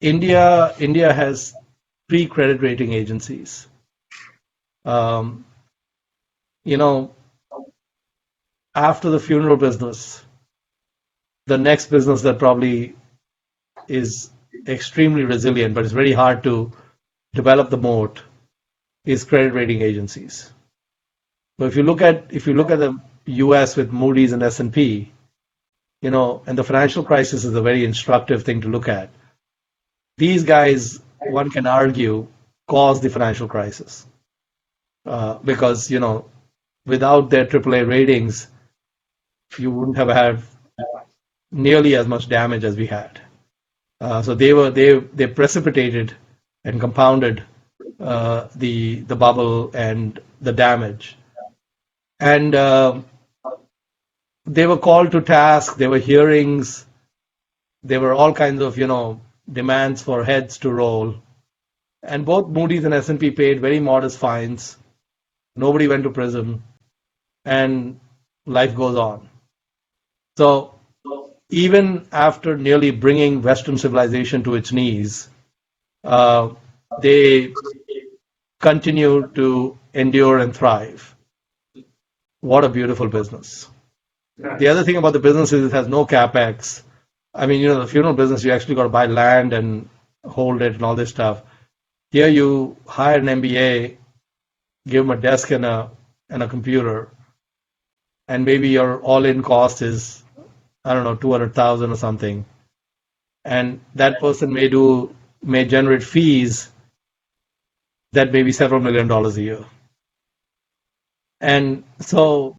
India has 3 credit rating agencies. Um, you know, after the funeral business, the next business that probably is extremely resilient, but it's very hard to develop the moat, is credit rating agencies. So if you look at the U.S. with Moody's and S&P, and the financial crisis is a very instructive thing to look at. These guys, one can argue, caused the financial crisis because without their AAA ratings, you wouldn't have had nearly as much damage as we had. So they precipitated and compounded the bubble and the damage, and they were called to task. There were hearings. There were all kinds of demands for heads to roll, and both Moody's and S&P paid very modest fines. Nobody went to prison, and life goes on. So even after nearly bringing Western civilization to its knees, they continue to endure and thrive. What a beautiful business. The other thing about the business is it has no capex. I mean, the funeral business, you actually got to buy land and hold it and all this stuff. Here you hire an MBA, give them a desk and a computer, and maybe your all-in cost is, I don't know, 200,000 or something. And that person may generate fees that may be several $1 million a year. And so,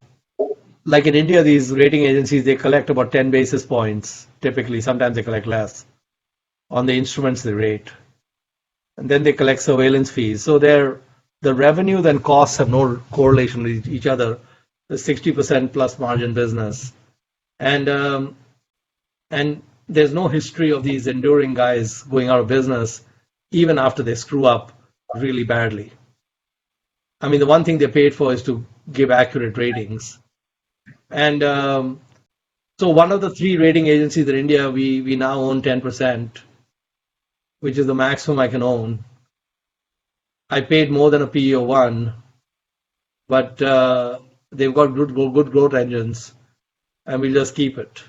like in India, these rating agencies, they collect about 10 basis points, typically. Sometimes they collect less on the instruments they rate. And then they collect surveillance fees. So the revenue and costs have no correlation with each other. The 60% plus margin business. And there's no history of these enduring guys going out of business even after they screw up really badly. I mean, the one thing they're paid for is to give accurate ratings. And so one of the 3 rating agencies in India, we now own 10%, which is the maximum I can own. I paid more than a PE of 1, but they've got good growth engines, and we'll just keep it.